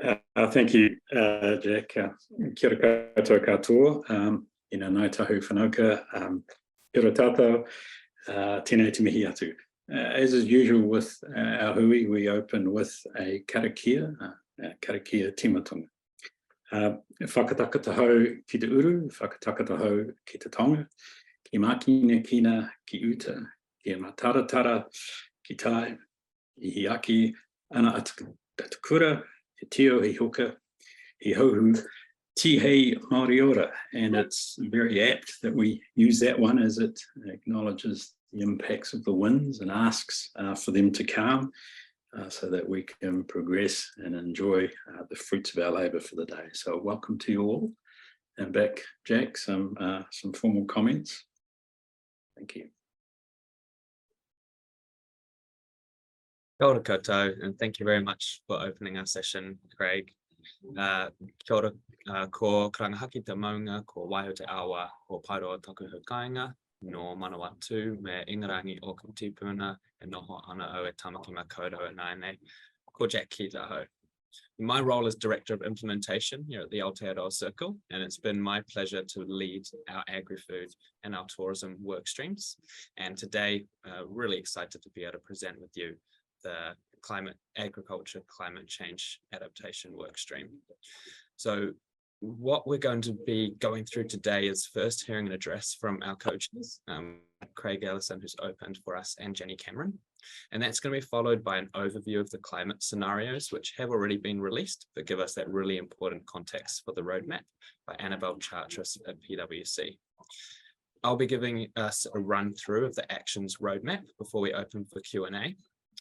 Thank you, Jack. Kia ora koutou katoa. Ngai tahu whanauka. Kia ora tātou. Tēnei te mihi atu. As is usual with our hui, we open with a karakia timatonga. Whakatakatahau ki te uru, whakatakatahau ki te tonga, ki makina kina ki uta, ki mataratara ki tai, i hiaki ana atukura, he tio, he hoka, he hohu, tihei Māori. And it's very apt that we use that one as it acknowledges the impacts of the winds and asks for them to calm so that we can progress and enjoy the fruits of our labour for the day. So welcome to you all. And back, Jack, some formal comments. Thank you. Kia ora koutou, and thank you very much for opening our session, Craig. Kia ora ko karangahaki te maunga, ko Aotearoa, ko Pairoa takuhu kainga, no Manawatu, me ingarangi o Kutipuna, and noho ana o e tamaki makoto e naine, ko Jack ki taho. My role is Director of Implementation here at the Aotearoa Circle, and it's been my pleasure to lead our agri-food and our tourism work streams. And today, really excited to be able to present with you the agriculture climate change adaptation work stream. So what we're going to be going through today is first hearing an address from our coaches, Craig Ellison, who's opened for us, and Jenny Cameron. And that's going to be followed by an overview of the climate scenarios, which have already been released, but give us that really important context for the roadmap by Annabelle Chartras at PwC. I'll be giving us a run through of the actions roadmap before we open for Q&A.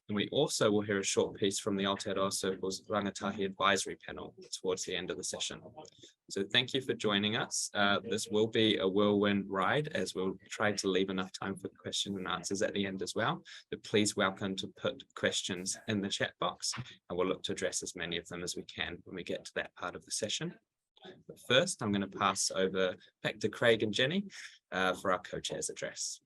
And we also will hear a short piece from the Aotearoa Circle's Rangatahi Advisory Panel towards the end of the session. So thank you for joining us. This will be a whirlwind ride, as we'll try to leave enough time for questions and answers at the end as well. But please welcome to put questions in the chat box, and we'll look to address as many of them as we can when we get to that part of the session. But first, I'm going to pass over back to Craig and Jenny for our co-chair's address.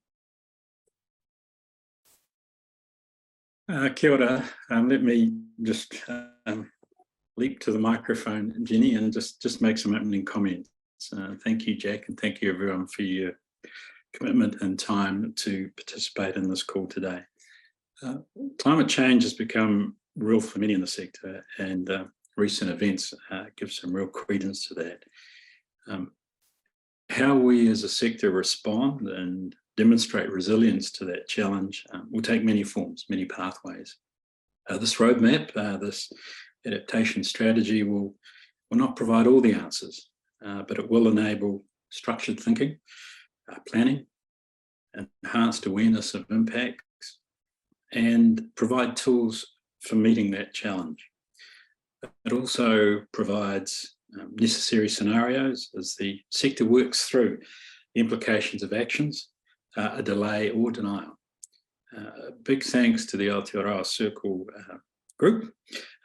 Kia ora. Let me just leap to the microphone, Jenny, and just make some opening comments. Thank you, Jack, and thank you everyone for your commitment and time to participate in this call today. Climate change has become real for many in the sector, and recent events give some real credence to that. How we as a sector respond and demonstrate resilience to that challenge will take many forms, many pathways. This roadmap, this adaptation strategy will not provide all the answers, but it will enable structured thinking, planning, enhanced awareness of impacts, and provide tools for meeting that challenge. It also provides necessary scenarios as the sector works through the implications of actions, a delay or denial. Big thanks to the Aotearoa Circle group,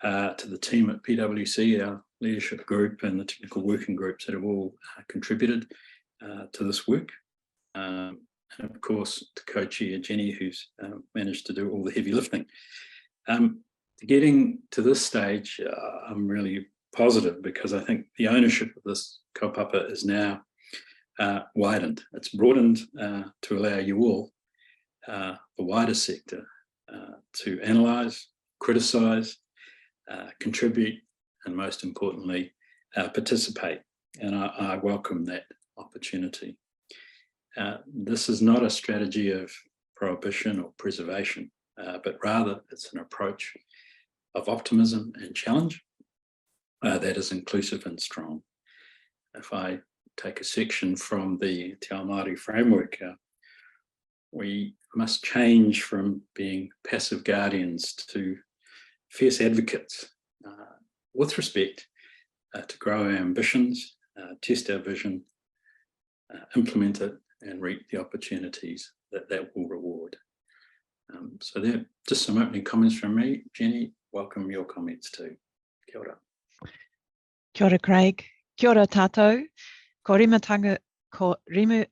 to the team at PwC, our leadership group, and the technical working groups that have all contributed to this work. And of course, to co-chair Jenny, who's managed to do all the heavy lifting. Getting to this stage, I'm really positive because I think the ownership of this kaupapa is now widened. It's broadened to allow you all, the wider sector, to analyse, criticise, contribute, and most importantly, participate. And I welcome that opportunity. This is not a strategy of prohibition or preservation, but rather it's an approach of optimism and challenge that is inclusive and strong. If I take a section from the Te Ao Māori framework, we must change from being passive guardians to fierce advocates with respect to grow our ambitions, test our vision, implement it, and reap the opportunities that will reward. So there are just some opening comments from me. Jenny, welcome your comments too. Kia ora. Kia ora, Craig. Kia ora tātou. Ko rimu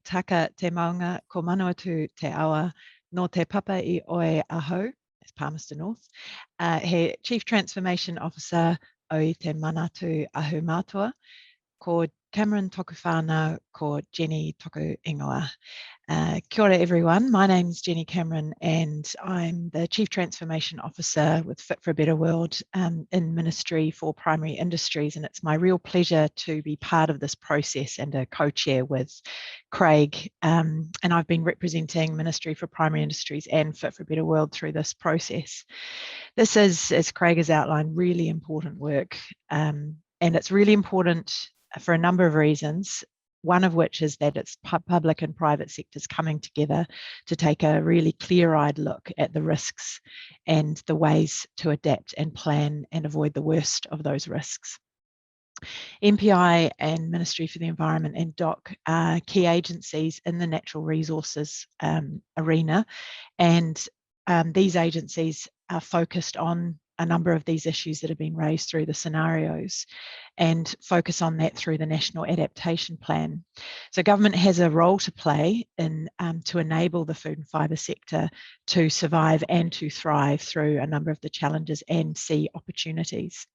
taka te maunga, ko Manawatu te awa, no te papa I oe aho, that's Palmerston North, he Chief Transformation Officer o te manatu ahu mātua, ko Cameron toku whānau, ko Jenny toku ingoa. Kia ora everyone, my name's Jenny Cameron and I'm the Chief Transformation Officer with Fit for a Better World in Ministry for Primary Industries, and it's my real pleasure to be part of this process and a co-chair with Craig, and I've been representing Ministry for Primary Industries and Fit for a Better World through this process. This is, as Craig has outlined, really important work, and it's really important for a number of reasons. One of which is that it's public and private sectors coming together to take a really clear-eyed look at the risks and the ways to adapt and plan and avoid the worst of those risks. MPI and Ministry for the Environment and DOC are key agencies in the natural resources arena, and these agencies are focused on a number of these issues that have been raised through the scenarios and focus on that through the National Adaptation Plan. So government has a role to play in to enable the food and fibre sector to survive and to thrive through a number of the challenges and see opportunities.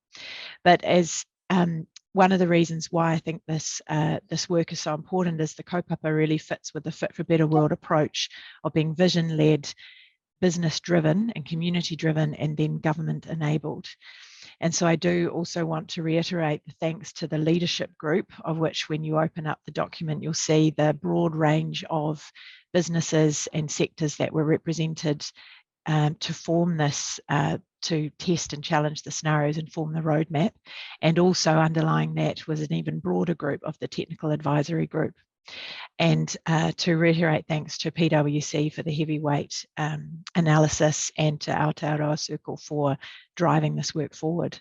But as one of the reasons why I think this work is so important is the kaupapa really fits with the Fit for a Better World approach of being vision-led, business-driven and community-driven, and then government-enabled. And so I do also want to reiterate the thanks to the leadership group, of which when you open up the document, you'll see the broad range of businesses and sectors that were represented to form this, to test and challenge the scenarios and form the roadmap. And also underlying that was an even broader group of the technical advisory group. And to reiterate thanks to PwC for the heavyweight analysis and to Aotearoa Circle for driving this work forward.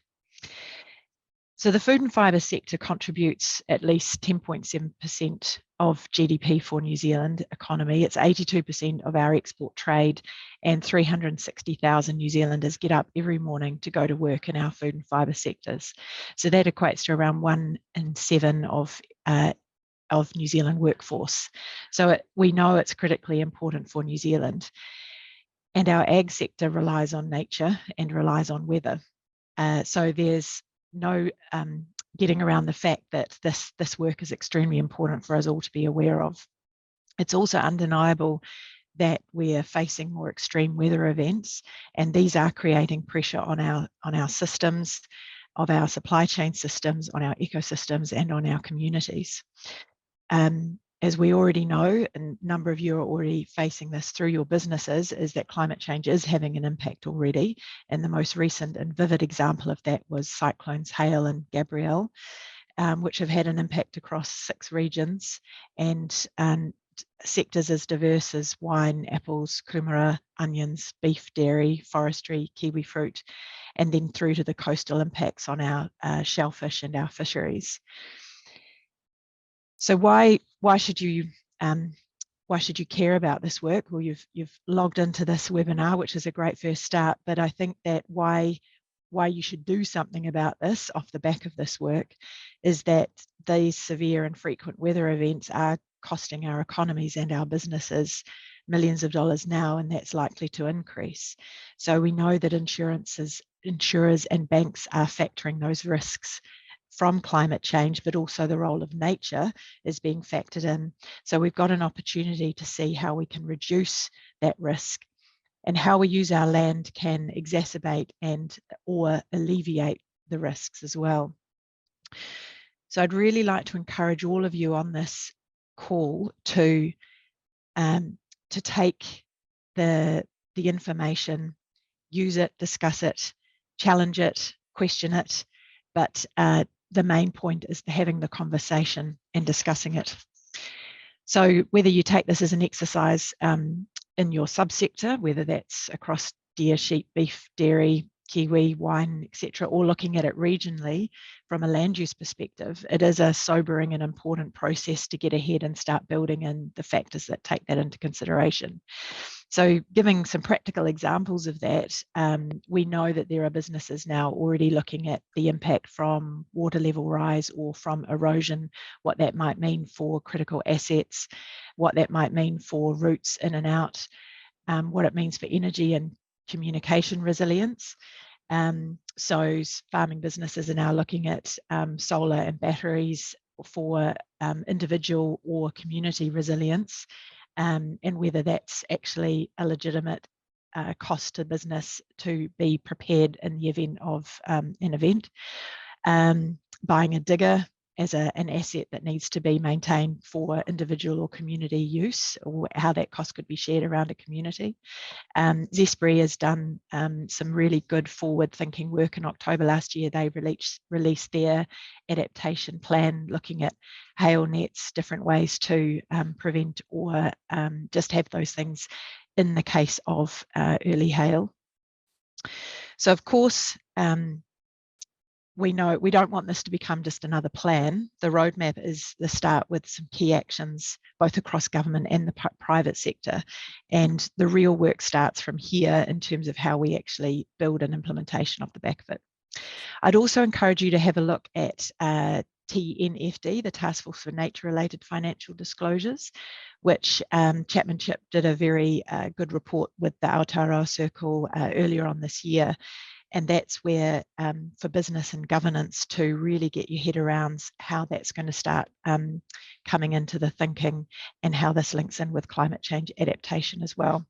So the food and fibre sector contributes at least 10.7% of GDP for New Zealand economy. It's 82% of our export trade, and 360,000 New Zealanders get up every morning to go to work in our food and fibre sectors. So that equates to around 1 in 7 of New Zealand workforce. So we know it's critically important for New Zealand. And our ag sector relies on nature and relies on weather. So there's no getting around the fact that this work is extremely important for us all to be aware of. It's also undeniable that we are facing more extreme weather events, and these are creating pressure on our systems, of our supply chain systems, on our ecosystems, and on our communities. As we already know, and a number of you are already facing this through your businesses, is that climate change is having an impact already. And the most recent and vivid example of that was cyclones Hale and Gabrielle, which have had an impact across 6 regions and sectors as diverse as wine, apples, kumara, onions, beef, dairy, forestry, kiwi fruit, and then through to the coastal impacts on our shellfish and our fisheries. So why should you care about this work? Well, you've logged into this webinar, which is a great first start. But I think that why you should do something about this off the back of this work is that these severe and frequent weather events are costing our economies and our businesses millions of dollars now, and that's likely to increase. So we know that insurers and banks are factoring those risks from climate change, but also the role of nature is being factored in. So we've got an opportunity to see how we can reduce that risk, and how we use our land can exacerbate or alleviate the risks as well. So I'd really like to encourage all of you on this call to take the information, use it, discuss it, challenge it, question it, but the main point is having the conversation and discussing it. So whether you take this as an exercise in your subsector, whether that's across deer, sheep, beef, dairy, kiwi, wine, etc., or looking at it regionally from a land use perspective, it is a sobering and important process to get ahead and start building in the factors that take that into consideration. So giving some practical examples of that, we know that there are businesses now already looking at the impact from water level rise or from erosion, what that might mean for critical assets, what that might mean for routes in and out, what it means for energy and communication resilience. So farming businesses are now looking at solar and batteries for individual or community resilience, and whether that's actually a legitimate cost to business to be prepared in the event of an event. Buying a digger as an asset that needs to be maintained for individual or community use, or how that cost could be shared around a community. Zespri has done some really good forward-thinking work. In October last year, they released their adaptation plan, looking at hail nets, different ways to prevent or just have those things in the case of early hail. So of course, we know we don't want this to become just another plan. The roadmap is the start with some key actions, both across government and the private sector. And the real work starts from here in terms of how we actually build an implementation off the back of it. I'd also encourage you to have a look at TNFD, the Task Force for Nature-Related Financial Disclosures, which Chapman Chip did a very good report with the Aotearoa Circle earlier on this year. And that's where, for business and governance, to really get your head around how that's going to start coming into the thinking, and how this links in with climate change adaptation as well.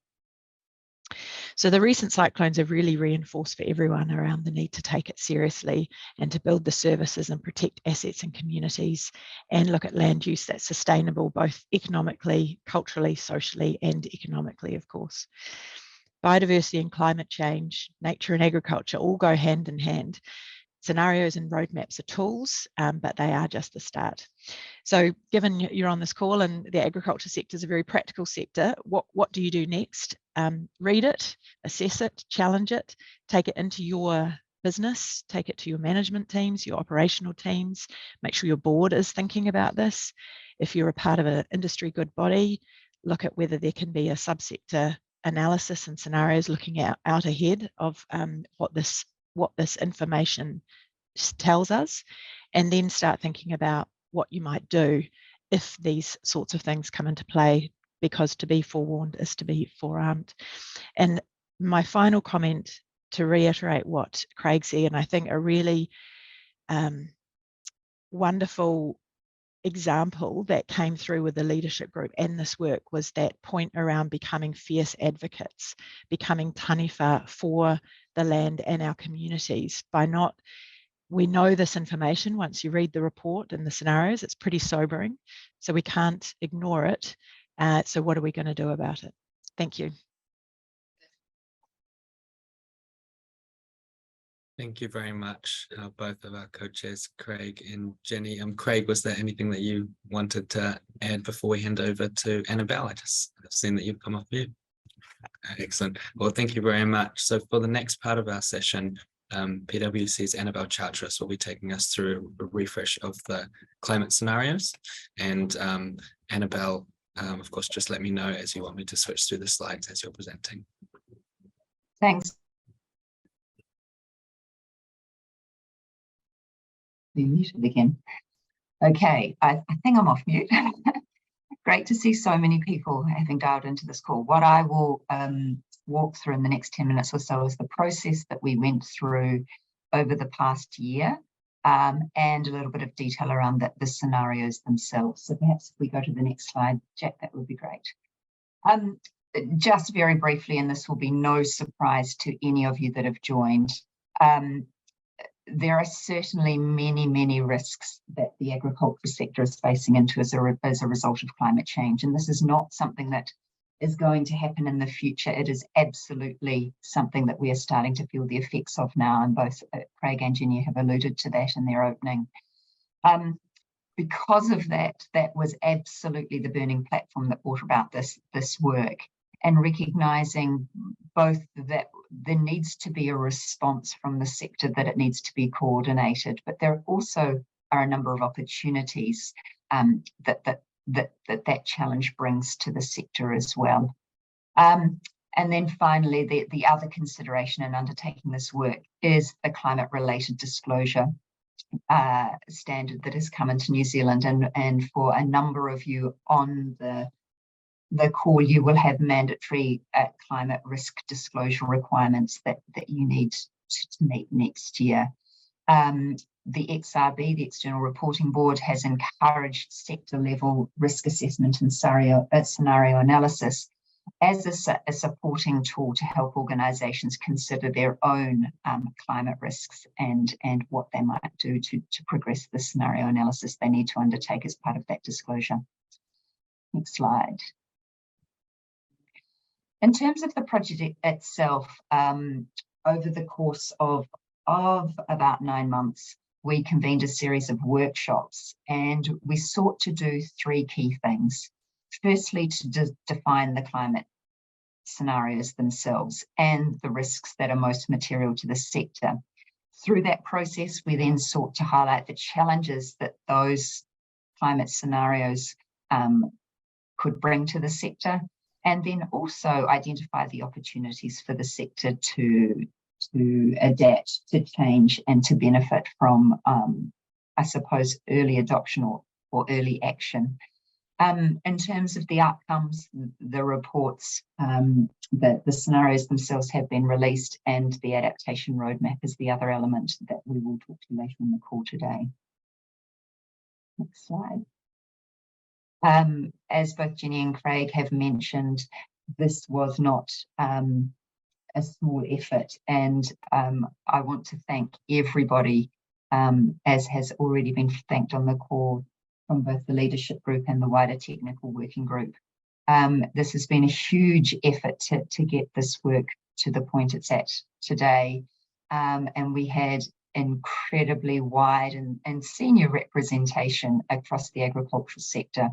So the recent cyclones have really reinforced for everyone around the need to take it seriously and to build the services and protect assets and communities, and look at land use that's sustainable, both economically, culturally, socially, and economically, of course. Biodiversity and climate change, nature and agriculture all go hand in hand. Scenarios and roadmaps are tools, but they are just the start. So given you're on this call and the agriculture sector is a very practical sector, what do you do next? Read it, assess it, challenge it, take it into your business, take it to your management teams, your operational teams, make sure your board is thinking about this. If you're a part of an industry good body, look at whether there can be a subsector analysis and scenarios looking out ahead of what this information tells us, and then start thinking about what you might do if these sorts of things come into play, because to be forewarned is to be forearmed. And my final comment, to reiterate what Craig said, and I think a really wonderful example that came through with the leadership group and this work, was that point around becoming fierce advocates, becoming taniwha for the land and our communities. We know this information once you read the report and the scenarios, it's pretty sobering, so we can't ignore it. So what are we going to do about it? Thank you. Thank you very much, both of our co-chairs, Craig and Jenny. Craig, was there anything that you wanted to add before we hand over to Annabelle? I've seen that you've come off mute. Excellent. Well, thank you very much. So for the next part of our session, PwC's Annabelle Charteris will be taking us through a refresh of the climate scenarios. And Annabelle, of course, just let me know as you want me to switch through the slides as you're presenting. Thanks. Be muted again. Okay, I think I'm off mute. Great to see so many people having dialed into this call. What I will walk through in the next 10 minutes or so is the process that we went through over the past year, and a little bit of detail around the scenarios themselves. So perhaps if we go to the next slide, Jack, that would be great. Just very briefly, and this will be no surprise to any of you that have joined, there are certainly many risks that the agriculture sector is facing into as a result of climate change. And this is not something that is going to happen in the future. It is absolutely something that we are starting to feel the effects of now. And both Craig and Jenny have alluded to that in their opening. Because of that, that was absolutely the burning platform that brought about this work, and recognising both that there needs to be a response from the sector, that it needs to be coordinated, but there also are a number of opportunities that challenge brings to the sector as well. And then finally, the other consideration in undertaking this work is the climate-related disclosure standard that has come into New Zealand, and for a number of you on the call, you will have mandatory climate risk disclosure requirements that you need to meet next year. The XRB, the External Reporting Board, has encouraged sector-level risk assessment and scenario analysis as a supporting tool to help organisations consider their own climate risks and what they might do to progress the scenario analysis they need to undertake as part of that disclosure. Next slide. In terms of the project itself, over the course of about 9 months, we convened a series of workshops, and we sought to do 3 key things. Firstly, to define the climate scenarios themselves and the risks that are most material to the sector. Through that process, we then sought to highlight the challenges that those climate scenarios could bring to the sector, and then also identify the opportunities for the sector to adapt, to change, and to benefit from, I suppose, early adoption or early action. In terms of the outcomes, the reports, the scenarios themselves have been released, and the adaptation roadmap is the other element that we will talk to later in the call today. Next slide. As both Jenny and Craig have mentioned, this was not a small effort, and I want to thank everybody, as has already been thanked on the call, from both the leadership group and the wider technical working group. This has been a huge effort to get this work to the point it's at today, and we had incredibly wide and senior representation across the agricultural sector.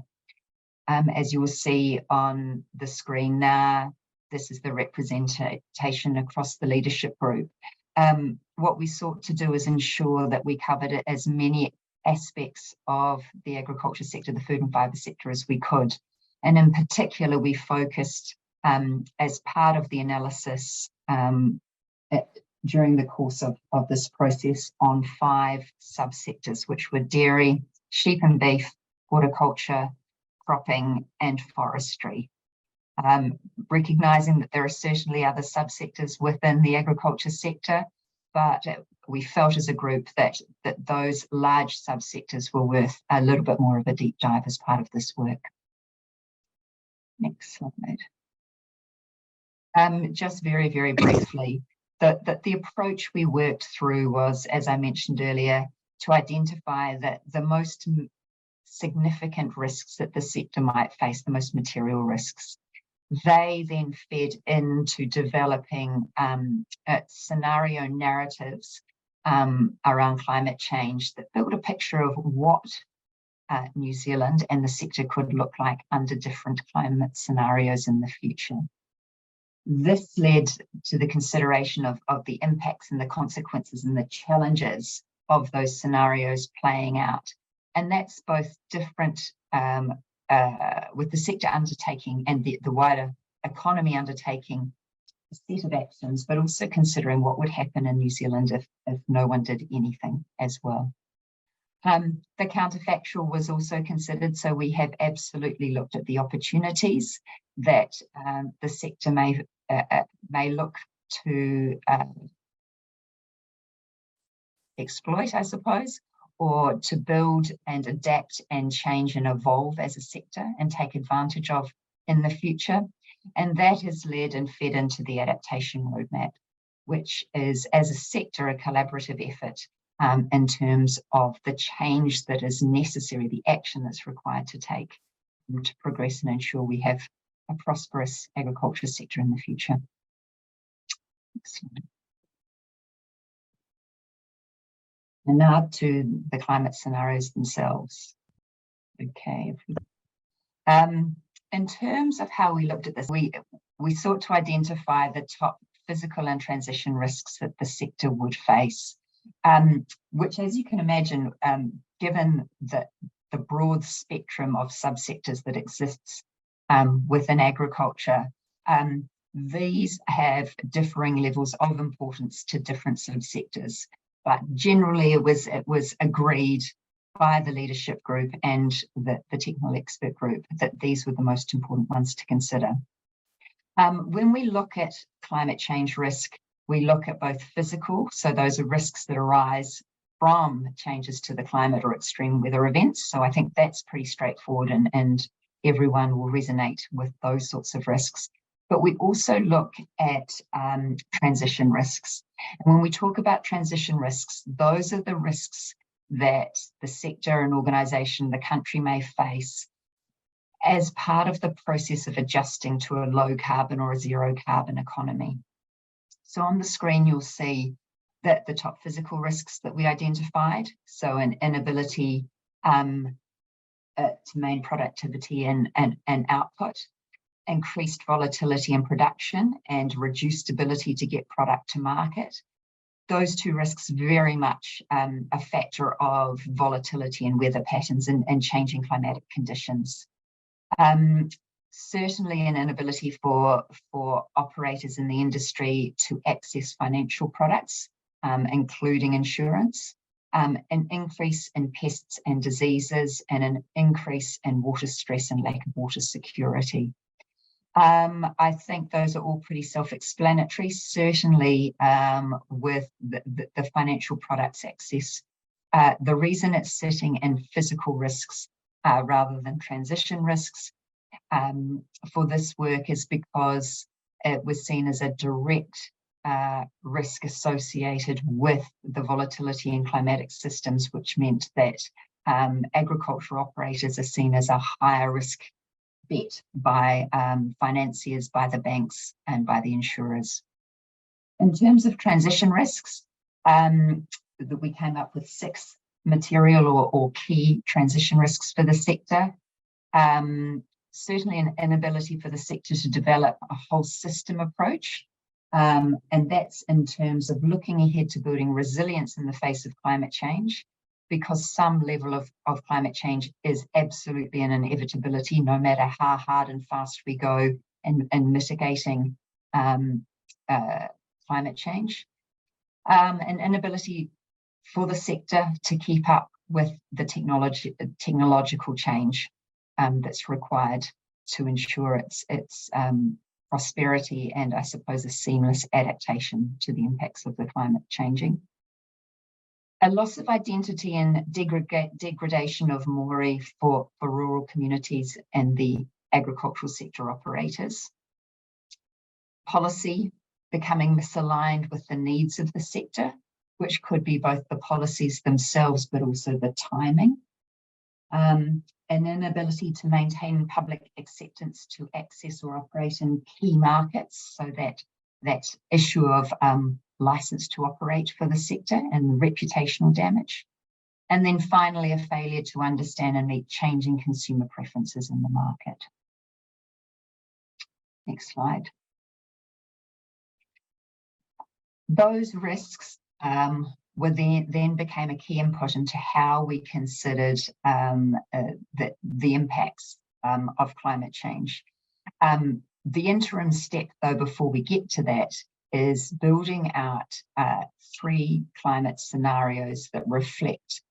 As you will see on the screen now, this is the representation across the leadership group. What we sought to do is ensure that we covered as many aspects of the agriculture sector, the food and fibre sector, as we could. And in particular, we focused as part of the analysis during the course of this process on 5 subsectors, which were dairy, sheep and beef, horticulture, cropping, and forestry. Recognising that there are certainly other subsectors within the agriculture sector, but we felt as a group that those large subsectors were worth a little bit more of a deep dive as part of this work. Next slide. Just very, very briefly, the approach we worked through was, as I mentioned earlier, to identify that the most significant risks that the sector might face, the most material risks. They then fed into developing scenario narratives around climate change that build a picture of what New Zealand and the sector could look like under different climate scenarios in the future. This led to the consideration of the impacts and the consequences and the challenges of those scenarios playing out. And that's both different with the sector undertaking and the wider economy undertaking a set of actions, but also considering what would happen in New Zealand if no one did anything as well. The counterfactual was also considered, so we have absolutely looked at the opportunities that the sector may look to exploit, I suppose, or to build and adapt and change and evolve as a sector and take advantage of in the future. And that has led and fed into the adaptation roadmap, which is, as a sector, a collaborative effort in terms of the change that is necessary, the action that's required to take to progress and ensure we have a prosperous agriculture sector in the future. And now to the climate scenarios themselves. Okay. In terms of how we looked at this, we sought to identify the top physical and transition risks that the sector would face, which, as you can imagine, given the broad spectrum of subsectors that exists within agriculture, these have differing levels of importance to different subsectors. But generally, it was agreed by the leadership group and the technical expert group that these were the most important ones to consider. When we look at climate change risk, We look at both physical, so those are risks that arise from changes to the climate or extreme weather events. So I think that's pretty straightforward, and everyone will resonate with those sorts of risks. But we also look at transition risks. And when we talk about transition risks, those are the risks that the sector and organisation, the country may face as part of the process of adjusting to a low carbon or a zero carbon economy. So on the screen, you'll see that the top physical risks that we identified, so an inability to maintain productivity and output, increased volatility in production, and reduced ability to get product to market. Those two risks very much a factor of volatility in weather patterns and changing climatic conditions. Certainly an inability for operators in the industry to access financial products, including insurance, an increase in pests and diseases, and an increase in water stress and lack of water security. I think those are all pretty self-explanatory, certainly with the financial products access. The reason it's sitting in physical risks rather than transition risks for this work is because it was seen as a direct risk associated with the volatility in climatic systems, which meant that agricultural operators are seen as a higher risk bet by financiers, by the banks, and by the insurers. In terms of transition risks, that we came up with 6 material or key transition risks for the sector. Certainly an inability for the sector to develop a whole system approach, and that's in terms of looking ahead to building resilience in the face of climate change, because some level of climate change is absolutely an inevitability, no matter how hard and fast we go in mitigating climate change. An inability for the sector to keep up with the technological change that's required to ensure its prosperity and, I suppose, a seamless adaptation to the impacts of the climate changing. A loss of identity and degradation of Māori for rural communities and the agricultural sector operators. Policy becoming misaligned with the needs of the sector, which could be both the policies themselves, but also the timing. An inability to maintain public acceptance to access or operate in key markets, so that issue of license to operate for the sector and reputational damage. And then finally, a failure to understand and meet changing consumer preferences in the market. Next slide. Those risks then became a key input into how we considered the impacts of climate change. The interim step, though, before we get to that, is building out 3 climate scenarios that reflect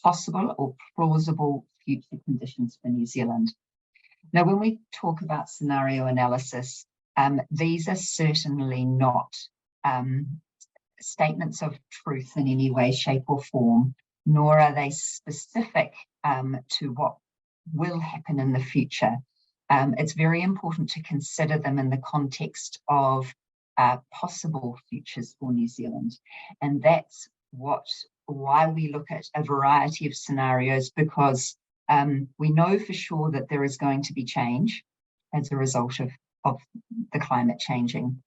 possible or plausible future conditions for New Zealand. Now, when we talk about scenario analysis, these are certainly not statements of truth in any way, shape, or form, nor are they specific to what will happen in the future. It's very important to consider them in the context of possible futures for New Zealand. And that's why we look at a variety of scenarios, because we know for sure that there is going to be change as a result of the climate changing,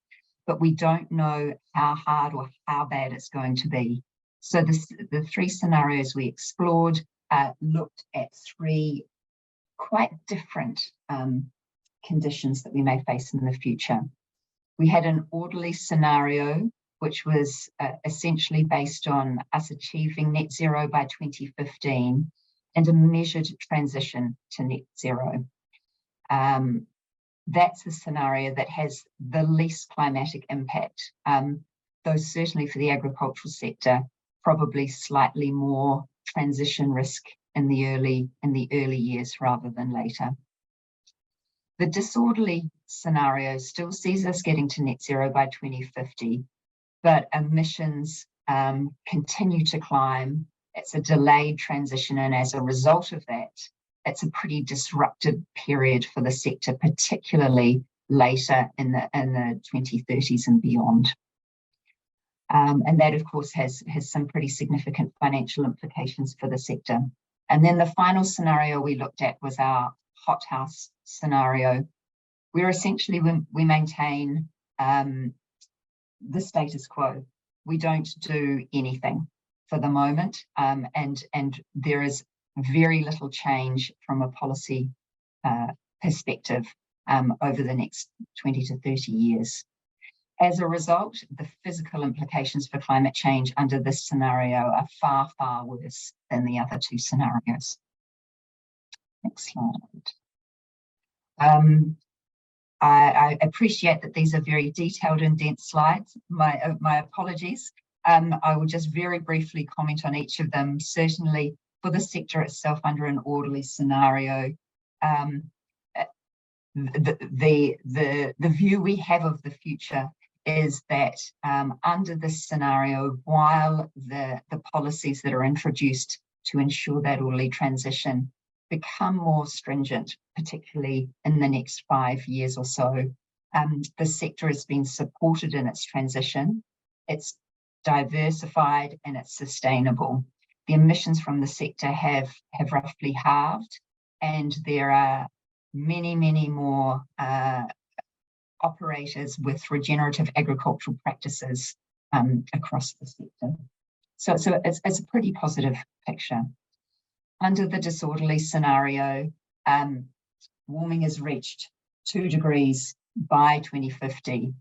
but we don't know how hard or how bad it's going to be. So the 3 scenarios we explored looked at 3 quite different conditions that we may face in the future. We had an orderly scenario, which was essentially based on us achieving net zero by 2015 and a measured transition to net zero. That's the scenario that has the least climatic impact, though certainly for the agricultural sector, probably slightly more transition risk in the early years rather than later. The disorderly scenario still sees us getting to net zero by 2050, but emissions continue to climb. It's a delayed transition, and as a result of that, it's a pretty disruptive period for the sector, particularly later in the 2030s and beyond. And that, of course, has some pretty significant financial implications for the sector. And then the final scenario we looked at was our hothouse scenario, where essentially we maintain the status quo. We don't do anything for the moment, and there is very little change from a policy perspective over the next 20 to 30 years. As a result, the physical implications for climate change under this scenario are far, far worse than the other two scenarios. Next slide. I appreciate that these are very detailed and dense slides. My apologies. I will just very briefly comment on each of them. Certainly for the sector itself under an orderly scenario, the view we have of the future is that under this scenario, while the policies that are introduced to ensure that orderly transition become more stringent, particularly in the next 5 years or so, the sector has been supported in its transition. It's diversified and it's sustainable. The emissions from the sector have roughly halved, and there are many, many more operators with regenerative agricultural practices across the sector. So it's a pretty positive picture. Under the disorderly scenario, warming has reached 2 degrees by 2050.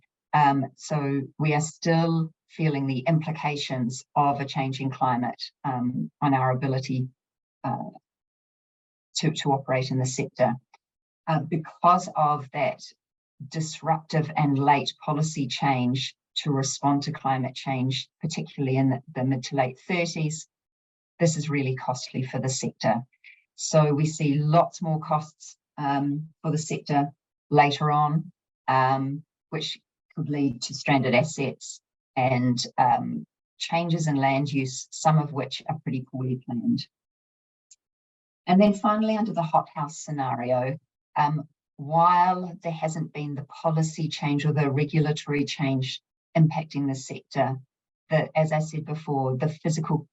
So we are still feeling the implications of a changing climate on our ability to operate in the sector. Because of that disruptive and late policy change to respond to climate change, particularly in the mid to late 30s, this is really costly for the sector. So we see lots more costs for the sector later on, which could lead to stranded assets and changes in land use, some of which are pretty poorly planned. And then finally, under the hothouse scenario, while there hasn't been the policy change or the regulatory change impacting the sector, as I said before, the physical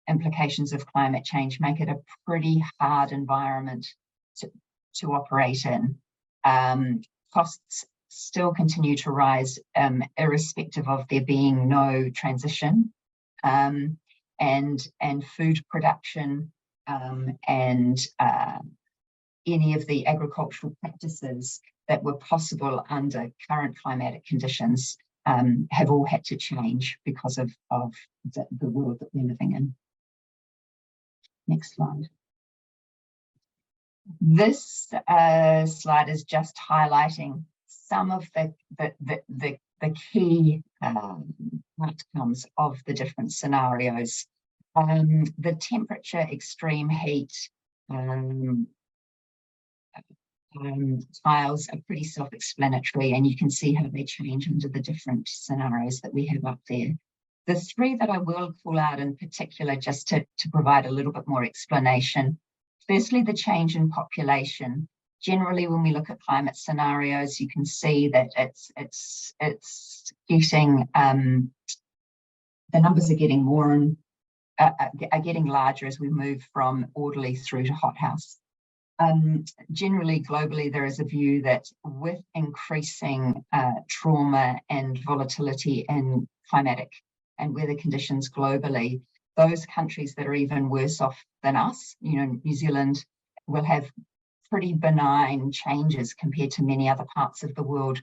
implications of climate change make it a pretty hard environment to operate in. Costs still continue to rise, irrespective of there being no transition, and food production and any of the agricultural practices that were possible under current climatic conditions have all had to change because of the world that we're living in. Next slide. This slide is just highlighting some of the key outcomes of the different scenarios. The temperature, extreme heat, tiles are pretty self-explanatory, and you can see how they change under the different scenarios that we have up there. The three that I will call out in particular, just to provide a little bit more explanation. Firstly, the change in population. Generally, when we look at climate scenarios, you can see that it's getting, the numbers are getting more and are getting larger as we move from orderly through to hothouse. Generally, globally, there is a view that with increasing trauma and volatility in climatic and weather conditions globally, those countries that are even worse off than us, New Zealand, will have pretty benign changes compared to many other parts of the world.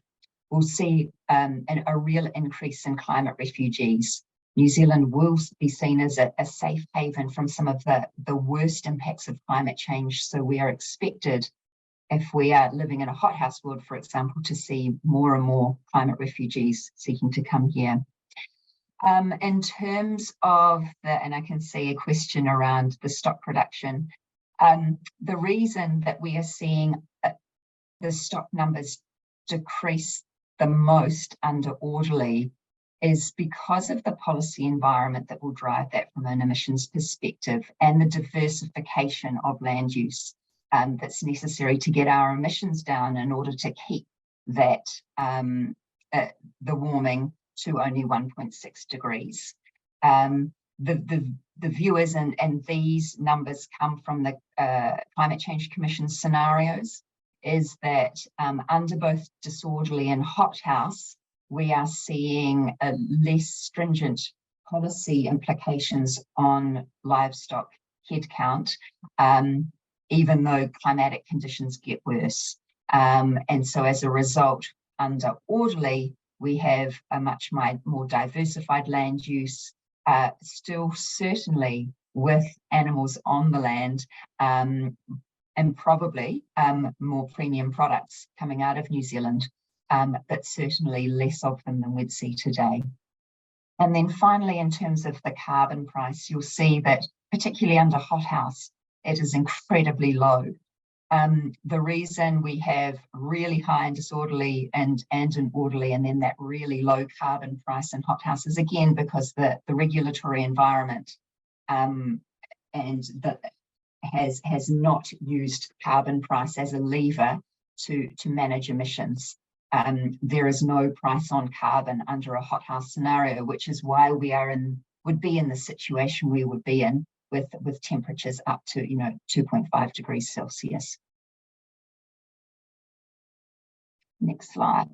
We'll see a real increase in climate refugees. New Zealand will be seen as a safe haven from some of the worst impacts of climate change. So we are expected, if we are living in a hothouse world, for example, to see more and more climate refugees seeking to come here. In terms of and I can see a question around the stock production. The reason that we are seeing the stock numbers decrease the most under orderly is because of the policy environment that will drive that from an emissions perspective and the diversification of land use that's necessary to get our emissions down in order to keep that the warming to only 1.6 degrees. The view is, and these numbers come from the Climate Change Commission scenarios, is that under both disorderly and hothouse, we are seeing a less stringent policy implications on livestock headcount, even though climatic conditions get worse. And so as a result, under orderly, we have a much more diversified land use, still certainly with animals on the land, and probably more premium products coming out of New Zealand, but certainly less of them than we'd see today. And then finally, in terms of the carbon price, you'll see that particularly under hothouse, it is incredibly low. The reason we have really high and disorderly and in orderly, and then that really low carbon price in hothouse is again because the regulatory environment and that has not used carbon price as a lever to manage emissions. There is no price on carbon under a hothouse scenario, which is why we would be in the situation we would be in with temperatures up to 2.5 degrees Celsius. Next slide.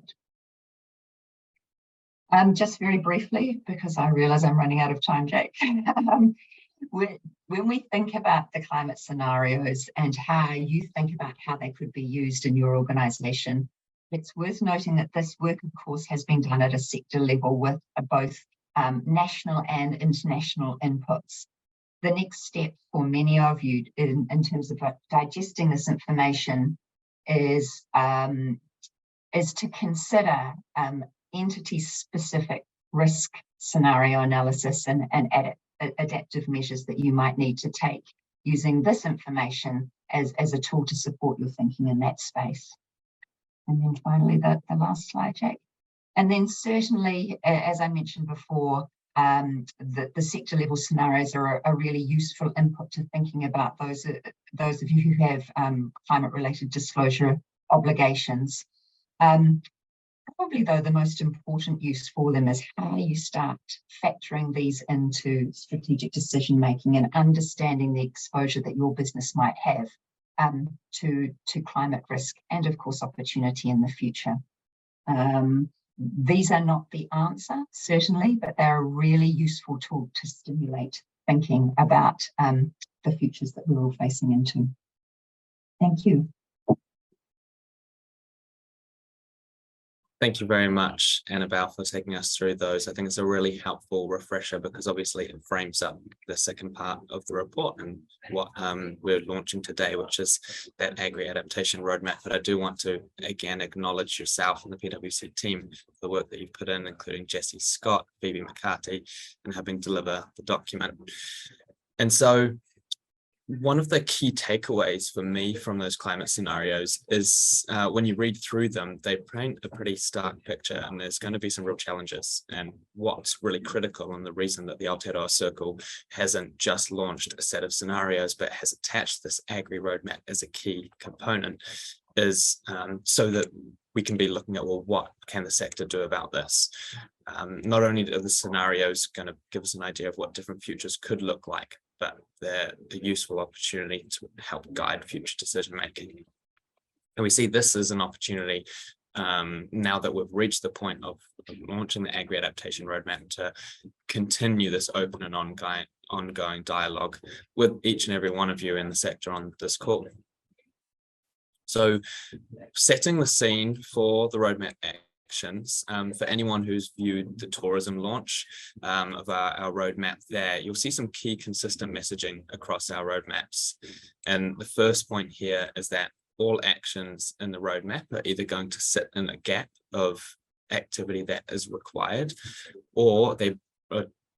Just very briefly, because I realise I'm running out of time, Jake. When we think about the climate scenarios and how you think about how they could be used in your organisation, it's worth noting that this work, of course, has been done at a sector level with both national and international inputs. The next step for many of you in terms of digesting this information is to consider entity-specific risk scenario analysis and adaptive measures that you might need to take using this information as a tool to support your thinking in that space. And then finally, the last slide, Jake. And then certainly, as I mentioned before, the sector level scenarios are a really useful input to thinking about those of you who have climate related disclosure obligations. Probably though the most important use for them is how you start factoring these into strategic decision making and understanding the exposure that your business might have to climate risk and of course opportunity in the future. These are not the answer, certainly, but they're a really useful tool to stimulate thinking about the futures that we're all facing into. Thank you. Thank you very much, Annabelle, for taking us through those. I think it's a really helpful refresher because obviously it frames up the second part of the report and what we're launching today, which is that Agri-Adaptation roadmap. But I do want to, again, acknowledge yourself and the PwC team for the work that you've put in, including Jesse Scott, Phoebe McCarthy, and helping deliver the document. And so one of the key takeaways for me from those climate scenarios is when you read through them, they paint a pretty stark picture and there's going to be some real challenges. And what's really critical and the reason that the Aotearoa Circle hasn't just launched a set of scenarios, but has attached this agri roadmap as a key component is so that we can be looking at, well, what can the sector do about this? Not only are the scenarios going to give us an idea of what different futures could look like, but they're a useful opportunity to help guide future decision making. And we see this as an opportunity now that we've reached the point of launching the Agri-Adaptation roadmap to continue this open and ongoing dialogue with each and every one of you in the sector on this call. So setting the scene for the roadmap actions, for anyone who's viewed the tourism launch of our roadmap there, you'll see some key consistent messaging across our roadmaps. And the first point here is that all actions in the roadmap are either going to sit in a gap of activity that is required, or they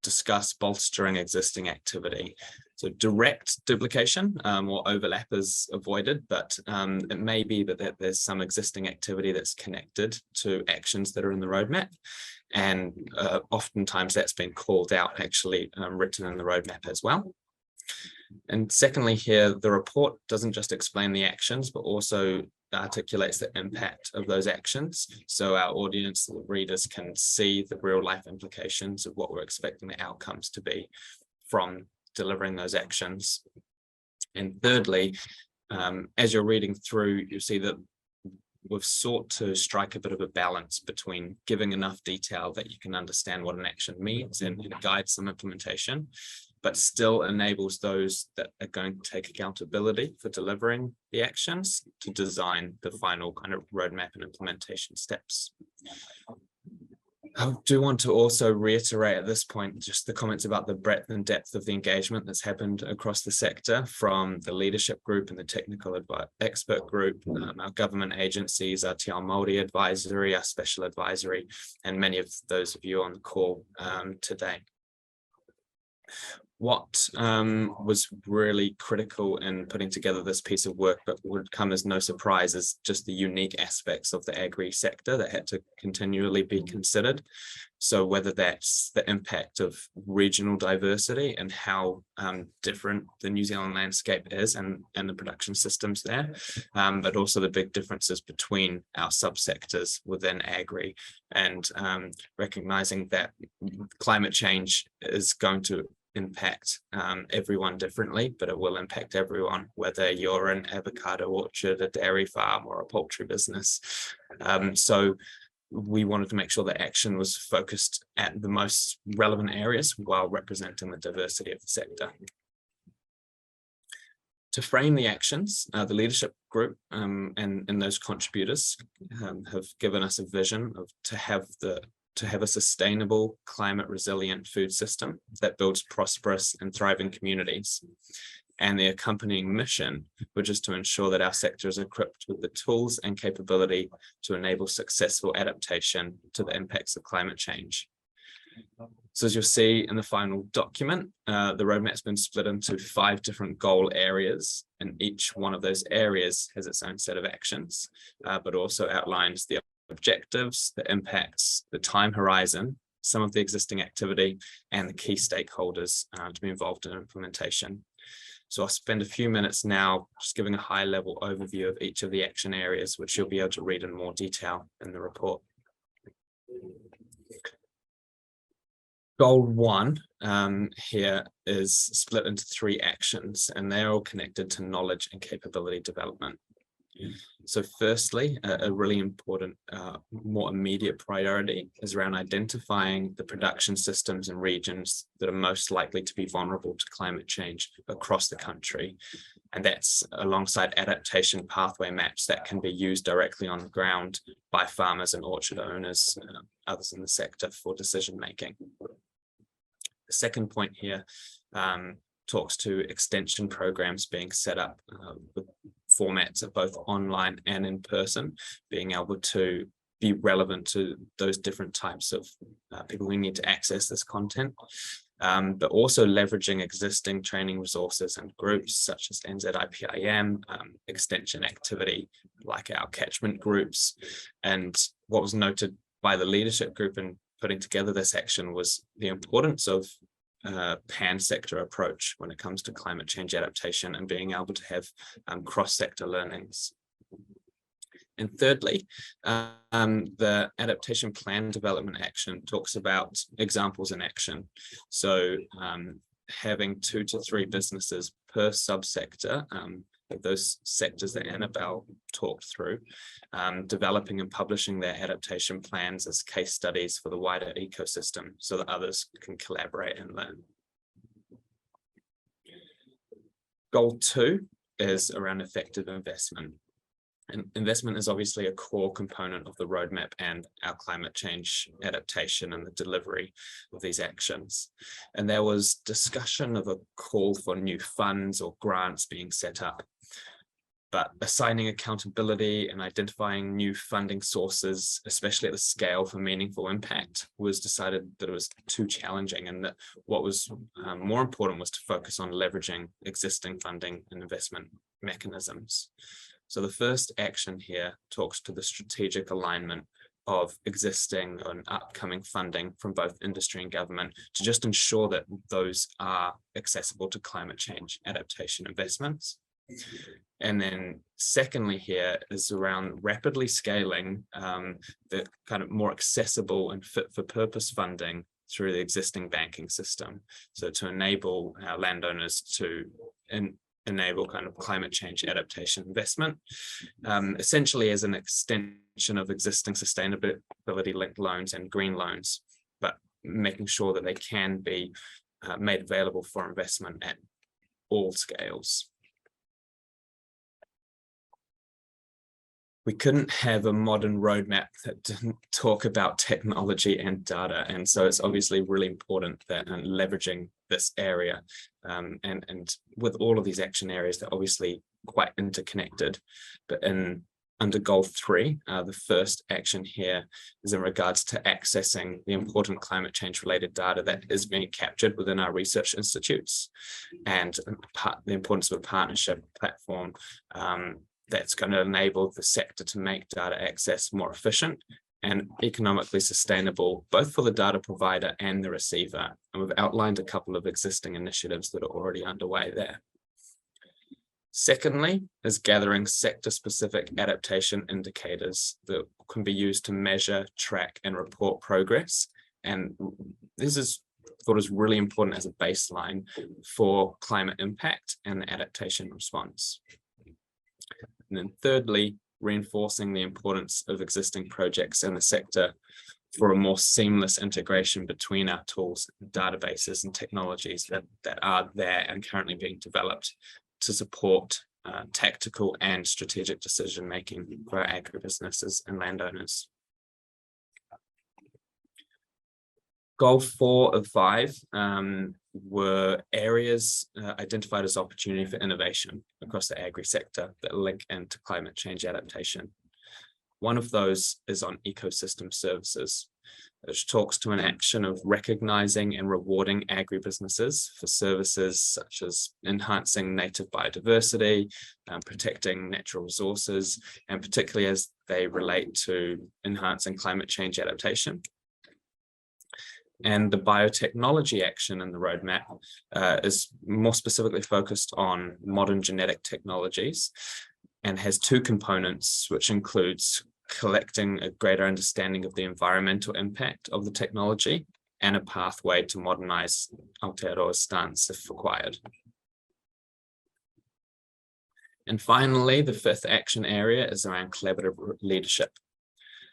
discuss bolstering existing activity. So direct duplication or overlap is avoided, but it may be that there's some existing activity that's connected to actions that are in the roadmap. And oftentimes that's been called out, actually written in the roadmap as well. And secondly here, the report doesn't just explain the actions, but also articulates the impact of those actions. So our audience, the readers, can see the real life implications of what we're expecting the outcomes to be from delivering those actions. And thirdly, as you're reading through, you see that we've sought to strike a bit of a balance between giving enough detail that you can understand what an action means and guide some implementation, but still enables those that are going to take accountability for delivering the actions to design the final kind of roadmap and implementation steps. I do want to also reiterate at this point just the comments about the breadth and depth of the engagement that's happened across the sector, from the leadership group and the technical expert group, our government agencies, our Te Ao Māori advisory, our special advisory, and many of those of you on the call today. What was really critical in putting together this piece of work, but would come as no surprise, is just the unique aspects of the agri sector that had to continually be considered. So whether that's the impact of regional diversity and how different the New Zealand landscape is and the production systems there, but also the big differences between our subsectors within agri, and recognizing that climate change is going to impact everyone differently, but it will impact everyone, whether you're an avocado orchard, a dairy farm, or a poultry business. So we wanted to make sure that action was focused at the most relevant areas while representing the diversity of the sector. To frame the actions, the leadership group and those contributors have given us a vision of to have a sustainable, climate resilient food system that builds prosperous and thriving communities. And the accompanying mission, which is to ensure that our sector is equipped with the tools and capability to enable successful adaptation to the impacts of climate change. So as you'll see in the final document, the roadmap's been split into 5 different goal areas, and each one of those areas has its own set of actions, but also outlines the objectives, the impacts, the time horizon, some of the existing activity, and the key stakeholders to be involved in implementation. So I'll spend a few minutes now just giving a high-level overview of each of the action areas, which you'll be able to read in more detail in the report. Goal 1 here is split into 3 actions, and they're all connected to knowledge and capability development. So firstly, a really important, more immediate priority is around identifying the production systems and regions that are most likely to be vulnerable to climate change across the country. And that's alongside adaptation pathway maps that can be used directly on the ground by farmers and orchard owners, others in the sector, for decision making. The second point here talks to extension programs being set up with formats of both online and in person, being able to be relevant to those different types of people who need to access this content, but also leveraging existing training resources and groups such as NZIPIM, extension activity like our catchment groups. And what was noted by the leadership group in putting together this action was the importance of pan-sector approach when it comes to climate change adaptation and being able to have cross-sector learnings. And thirdly, the adaptation plan development action talks about examples in action. So having 2 to 3 businesses per subsector, those sectors that Annabelle talked through, developing and publishing their adaptation plans as case studies for the wider ecosystem so that others can collaborate and learn. Goal 2 is around effective investment. And investment is obviously a core component of the roadmap and our climate change adaptation and the delivery of these actions. And there was discussion of a call for new funds or grants being set up. but assigning accountability and identifying new funding sources, especially at the scale for meaningful impact, was decided that it was too challenging, and that what was more important was to focus on leveraging existing funding and investment mechanisms. So the first action here talks to the strategic alignment of existing and upcoming funding from both industry and government to just ensure that those are accessible to climate change adaptation investments. And then secondly here is around rapidly scaling the kind of more accessible and fit for purpose funding through the existing banking system. So to enable our landowners to enable kind of climate change adaptation investment, essentially as an extension of existing sustainability linked loans and green loans, but making sure that they can be made available for investment at all scales. We couldn't have a modern roadmap that didn't talk about technology and data. And so it's obviously really important that leveraging this area and with all of these action areas, they're obviously quite interconnected. But under goal 3, the first action here is in regards to accessing the important climate change related data that is being captured within our research institutes, and the importance of a partnership platform that's going to enable the sector to make data access more efficient and economically sustainable, both for the data provider and the receiver. And we've outlined a couple of existing initiatives that are already underway there. Secondly, is gathering sector-specific adaptation indicators that can be used to measure, track, and report progress. And this is thought is really important as a baseline for climate impact and the adaptation response. And then thirdly, reinforcing the importance of existing projects in the sector for a more seamless integration between our tools, databases, and technologies that are there and currently being developed to support tactical and strategic decision-making for our agribusinesses and landowners. Goal 4 of 5 were areas identified as opportunity for innovation across the agri sector that link into climate change adaptation. One of those is on ecosystem services, which talks to an action of recognizing and rewarding agribusinesses for services such as enhancing native biodiversity, protecting natural resources, and particularly as they relate to enhancing climate change adaptation. And the biotechnology action in the roadmap is more specifically focused on modern genetic technologies and has 2 components, which includes collecting a greater understanding of the environmental impact of the technology and a pathway to modernize Aotearoa's stance if required. And finally, the 5th action area is around collaborative leadership.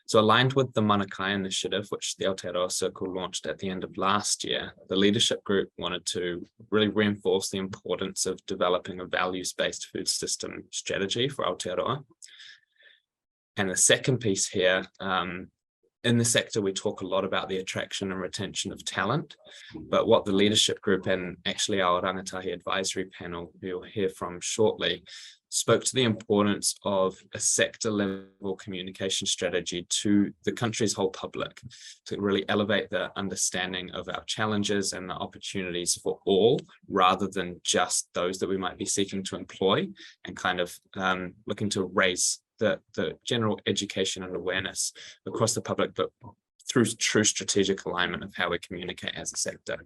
So aligned with the Manakai initiative, which the Aotearoa Circle launched at the end of last year, the leadership group wanted to really reinforce the importance of developing a values-based food system strategy for Aotearoa. And the second piece here, in the sector, we talk a lot about the attraction and retention of talent, but what the leadership group and actually our rangatahi advisory panel, who you'll hear from shortly, spoke to the importance of a sector level communication strategy to the country's whole public to really elevate the understanding of our challenges and the opportunities for all, rather than just those that we might be seeking to employ, and kind of looking to raise the general education and awareness across the public, but through true strategic alignment of how we communicate as a sector.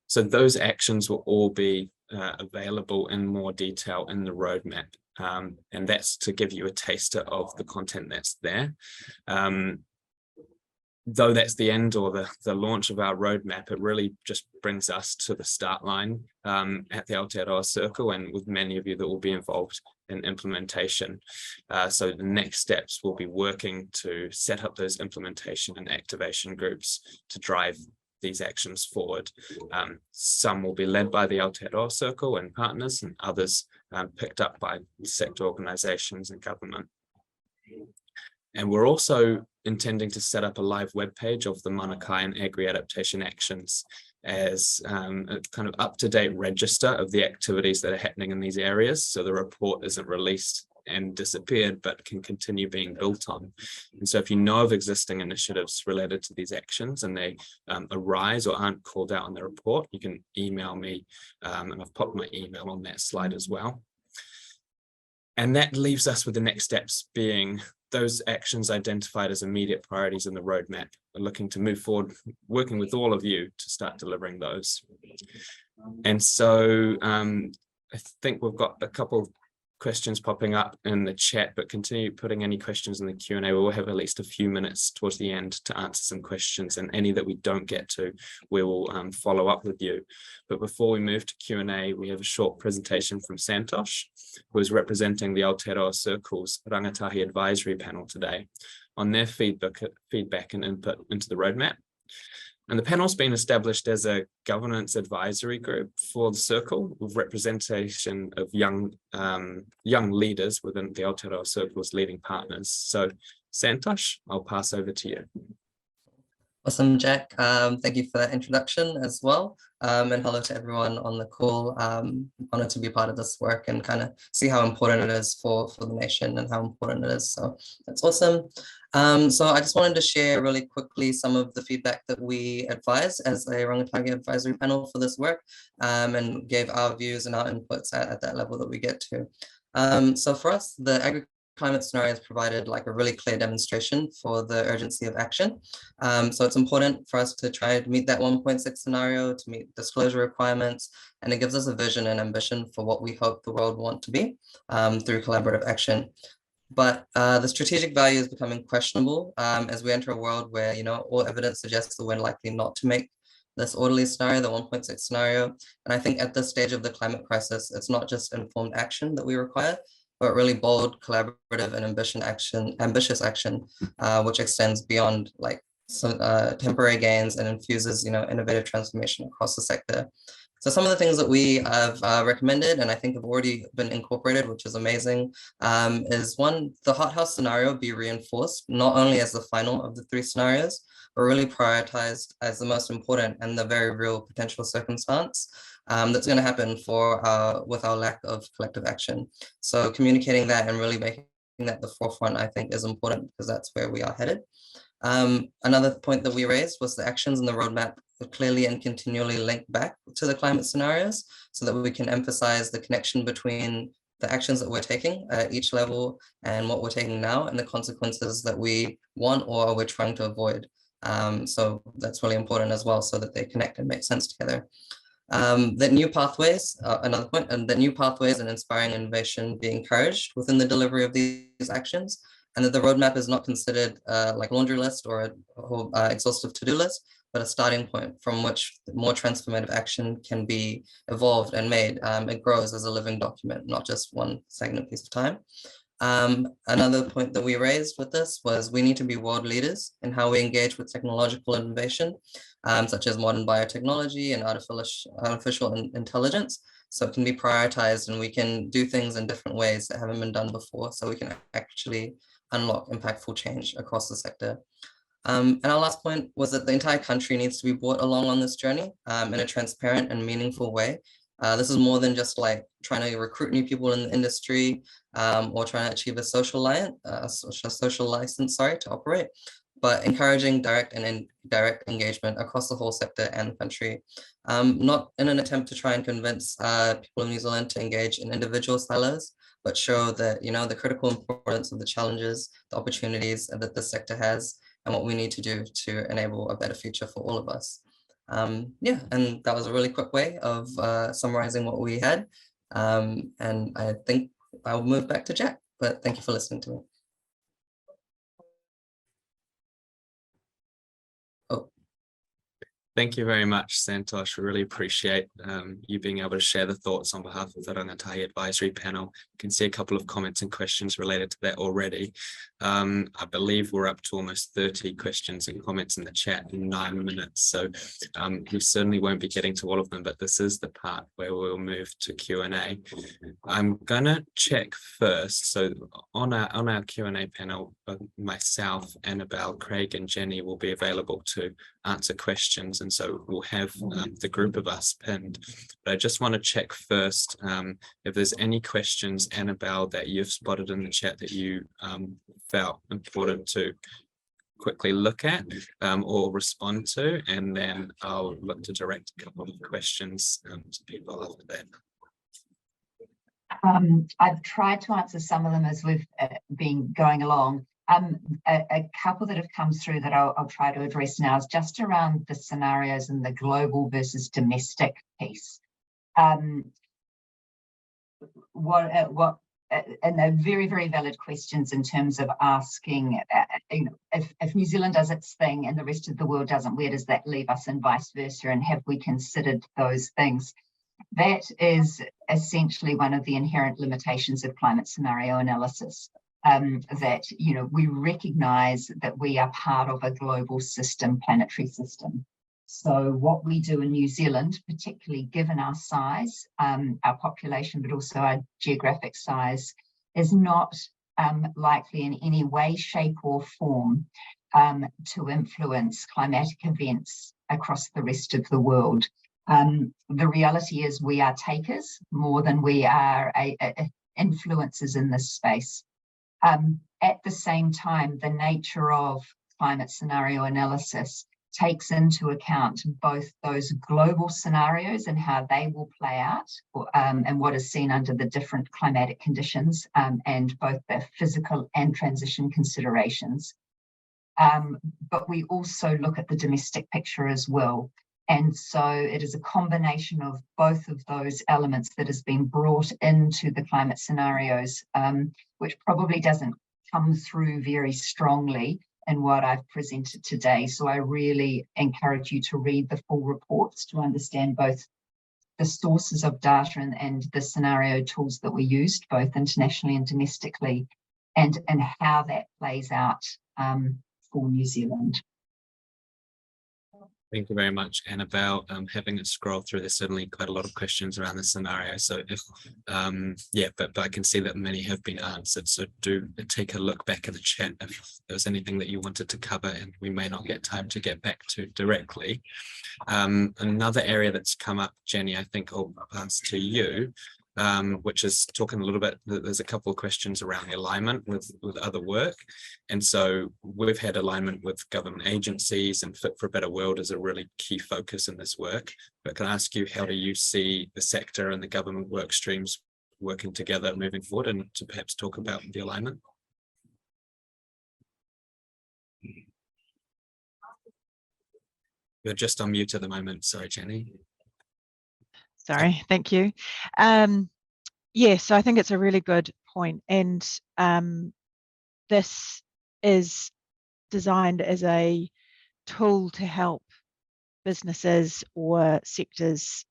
So those actions will all be available in more detail in the roadmap, and that's to give you a taster of the content that's there. Though that's the end or the launch of our roadmap, it really just brings us to the start line at the Aotearoa Circle, and with many of you that will be involved in implementation. So the next steps will be working to set up those implementation and activation groups to drive these actions forward. Some will be led by the Aotearoa Circle and partners, and others picked up by sector organisations and government. And we're also intending to set up a live webpage of the Manakai and Agri-Adaptation actions as a kind of up-to-date register of the activities that are happening in these areas. So the report isn't released and disappeared, but can continue being built on. And so if you know of existing initiatives related to these actions and they arise or aren't called out on the report, you can email me, and I've popped my email on that slide as well. And that leaves us with the next steps being those actions identified as immediate priorities in the roadmap. We're looking to move forward, working with all of you to start delivering those. And so I think we've got a couple of questions popping up in the chat, but continue putting any questions in the Q&A. We'll have at least a few minutes towards the end to answer some questions, and any that we don't get to, we will follow up with you. But before we move to Q&A, we have a short presentation from Santosh, who is representing the Aotearoa Circle's Rangatahi Advisory Panel today on their feedback and input into the roadmap. And the panel's been established as a governance advisory group for the Circle with representation of young leaders within the Aotearoa Circle's leading partners. So Santosh, I'll pass over to you. Awesome, Jack. Thank you for that introduction as well. And hello to everyone on the call. Honored to be part of this work and kind of see how important it is for the nation and how important it is. So that's awesome. So I just wanted to share really quickly some of the feedback that we advise as a Rangatahi advisory panel for this work, and gave our views and our inputs at that level that we get to. So for us, the climate scenarios provided like a really clear demonstration for the urgency of action. So it's important for us to try to meet that 1.6 scenario, to meet disclosure requirements, and it gives us a vision and ambition for what we hope the world want to be through collaborative action. But the strategic value is becoming questionable as we enter a world where, you know, all evidence suggests that we're likely not to make this orderly scenario, the 1.6 scenario. And I think at this stage of the climate crisis, it's not just informed action that we require, but really bold, collaborative, and ambitious action, which extends beyond like temporary gains and infuses, you know, innovative transformation across the sector. So some of the things that we have recommended, and I think have already been incorporated, which is amazing, is one, the hothouse scenario be reinforced, not only as the final of the 3 scenarios, but really prioritized as the most important and the very real potential circumstance that's going to happen with our lack of collective action. So communicating that and really making that the forefront, I think, is important because that's where we are headed. Another point that we raised was the actions in the roadmap clearly and continually link back to the climate scenarios so that we can emphasize the connection between the actions that we're taking at each level and what we're taking now and the consequences that we want or we're trying to avoid. So that's really important as well, so that they connect and make sense together. That new pathways, another point, and that new pathways and inspiring innovation be encouraged within the delivery of these actions, and that the roadmap is not considered like a laundry list or a exhaustive to-do list, but a starting point from which more transformative action can be evolved and made. It grows as a living document, not just one stagnant piece of time. Another point that we raised with this was we need to be world leaders in how we engage with technological innovation, such as modern biotechnology and artificial intelligence. So it can be prioritized and we can do things in different ways that haven't been done before, so we can actually unlock impactful change across the sector. And our last point was that the entire country needs to be brought along on this journey in a transparent and meaningful way. This is more than just like trying to recruit new people in the industry or trying to achieve a social license, to operate, but encouraging direct and indirect engagement across the whole sector and the country, not in an attempt to try and convince people in New Zealand to engage in individual silos, but show that, you know, the critical importance of the challenges, the opportunities that the sector has, and what we need to do to enable a better future for all of us. Yeah, and that was a really quick way of summarizing what we had. And I think I'll move back to Jack, but thank you for listening to me. Thank you very much, Santosh. We really appreciate you being able to share the thoughts on behalf of the Rangatahi Advisory Panel. You can see a couple of comments and questions related to that already. I believe we're up to almost 30 questions and comments in the chat in 9 minutes. So we certainly won't be getting to all of them, but this is the part where we'll move to Q&A. I'm gonna check first. So on our Q&A panel, myself, Annabelle, Craig and Jenny will be available to answer questions and so we'll have the group of us pinned. But I just want to check first if there's any questions, Annabelle, that you've spotted in the chat that you felt important to quickly look at or respond to, and then I'll look to direct a couple of questions to people after that. I've tried to answer some of them as we've been going along. A couple that have come through that I'll try to address now is just around the scenarios and the global versus domestic piece. And they're very, very valid questions in terms of asking, if New Zealand does its thing and the rest of the world doesn't, where does that leave us, and vice versa, and have we considered those things? That is essentially one of the inherent limitations of climate scenario analysis, that, we recognise that we are part of a global system, planetary system. So what we do in New Zealand, particularly given our size, our population, but also our geographic size, is not likely in any way, shape or form to influence climatic events across the rest of the world. The reality is we are takers more than we are influencers in this space. At the same time, the nature of climate scenario analysis takes into account both those global scenarios and how they will play out, and what is seen under the different climatic conditions, and both the physical and transition considerations. But we also look at the domestic picture as well. And so it is a combination of both of those elements that has been brought into the climate scenarios, which probably doesn't come through very strongly in what I've presented today. So I really encourage you to read the full reports to understand both the sources of data and the scenario tools that we used, both internationally and domestically, and how that plays out for New Zealand. Thank you very much, Annabelle. Having a scroll through, there's certainly quite a lot of questions around the scenario. So if, but I can see that many have been answered. So do take a look back at the chat if there was anything that you wanted to cover and we may not get time to get back to directly. Another area that's come up, Jenny, I think I'll pass to you, which is talking a little bit, there's a couple of questions around the alignment with other work. And so we've had alignment with government agencies, and Fit for a Better World is a really key focus in this work. But can I ask you, how do you see the sector and the government work streams working together moving forward, and to perhaps talk about the alignment? You're just on mute at the moment. Sorry, Jenny. Sorry, thank you. Yes, so I think it's a really good point, and this is designed as a tool to help businesses or sectors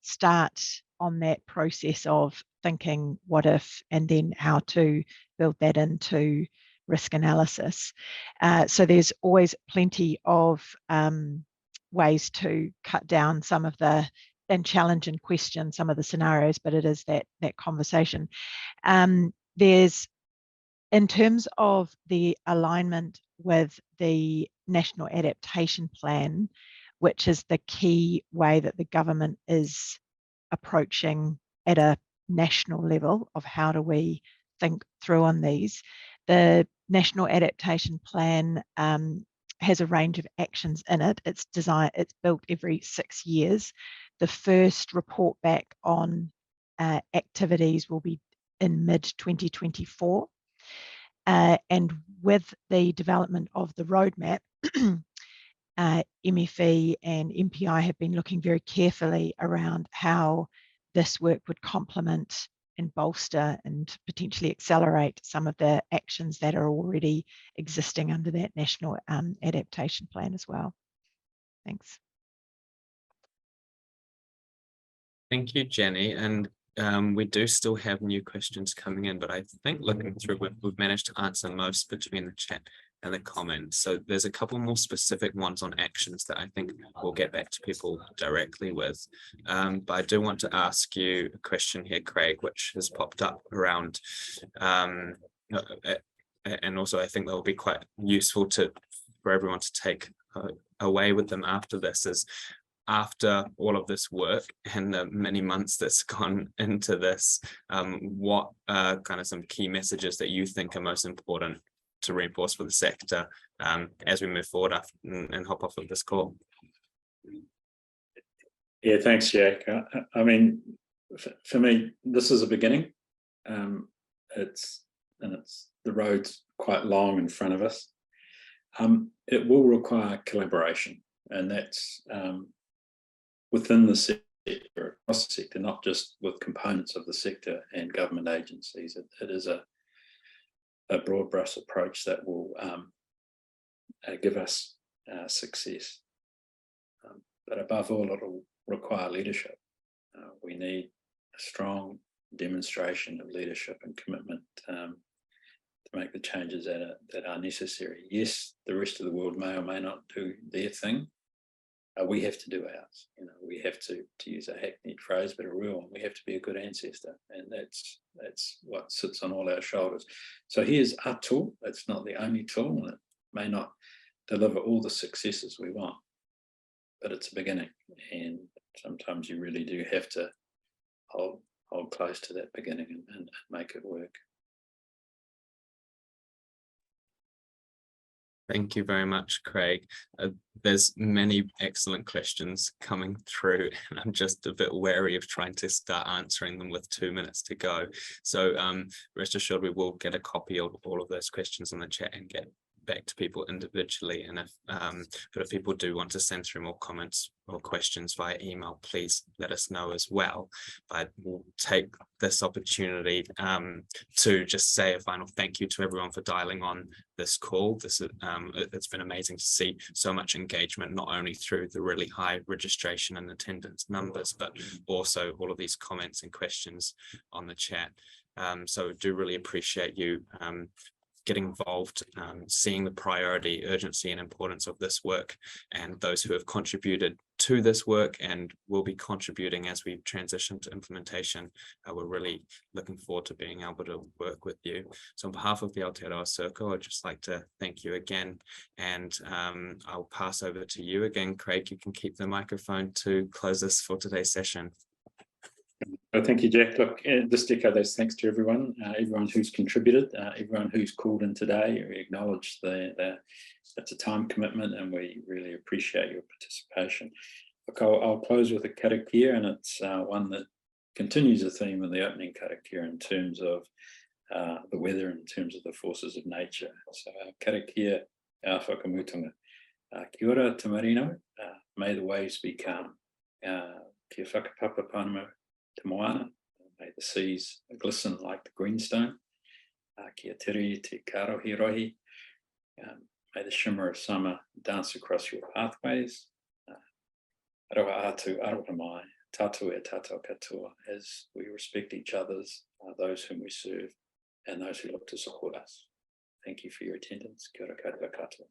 start on that process of thinking what if, and then how to build that into risk analysis. So there's always plenty of ways to cut down some of the and challenge and question some of the scenarios, but it is that conversation. There's, in terms of the alignment with the National Adaptation Plan, which is the key way that the government is approaching at a national level of how do we think through on these. The National Adaptation Plan has a range of actions in it. It's built every 6 years. The first report back on activities will be in mid-2024. And with the development of the roadmap, MFE and MPI have been looking very carefully around how this work would complement and bolster and potentially accelerate some of the actions that are already existing under that National Adaptation Plan as well. Thanks. Thank you, Jenny. And we do still have new questions coming in, but I think looking through, we've managed to answer most between the chat and the comments. So there's a couple more specific ones on actions that I think we'll get back to people directly with. But I do want to ask you a question here, Craig, which has popped up around, and also I think that will be quite useful for everyone to take away with them after this is, after all of this work and the many months that's gone into this, what are kind of some key messages that you think are most important to reinforce for the sector as we move forward and hop off of this call? Yeah, thanks, Jack. I mean, for me, this is a beginning. It's the road's quite long in front of us. It will require collaboration, and that's within the sector, across the sector, not just with components of the sector and government agencies. It is a broad brush approach that will give us success. But above all, it will require leadership. We need a strong demonstration of leadership and commitment to make the changes that are necessary. Yes, the rest of the world may or may not do their thing. We have to do ours. We have to use a hackneyed phrase, but a real one. We have to be a good ancestor, and that's what sits on all our shoulders. So here's a tool. It's not the only tool, and it may not deliver all the successes we want, but it's a beginning. And sometimes you really do have to hold close to that beginning and make it work. Thank you very much, Craig. There's many excellent questions coming through, and I'm just a bit wary of trying to start answering them with 2 minutes to go. So rest assured, we will get a copy of all of those questions in the chat and get back to people individually. And if people do want to send through more comments or questions via email, please let us know as well. But we'll take this opportunity to just say a final thank you to everyone for dialing on this call. It's been amazing to see so much engagement, not only through the really high registration and attendance numbers, but also all of these comments and questions on the chat. So do really appreciate you getting involved, seeing the priority, urgency and importance of this work, and those who have contributed to this work and will be contributing as we transition to implementation. We're really looking forward to being able to work with you. So on behalf of the Aotearoa Circle, I'd just like to thank you again, and I'll pass over to you again, Craig. You can keep the microphone to close us for today's session. Well, thank you, Jack. Look, just to echo those thanks to everyone who's contributed, everyone who's called in today. We acknowledge it's a time commitment, and we really appreciate your participation. Look, I'll close with a karakia, and it's one that continues the theme of the opening karakia in terms of the weather, in terms of the forces of nature. So karakia, our whakamutunga. Kia ora te marino, may the waves be calm. Kia whakapapa Pānama te moana, may the seas glisten like the greenstone. Kia tiri te karohi rohi, may the shimmer of summer dance across your pathways. Aroha atu, aroha mai, tātou e tātou katoa, as we respect each other's, those whom we serve, and those who look to support us. Thank you for your attendance. Kia ora koutou katoa.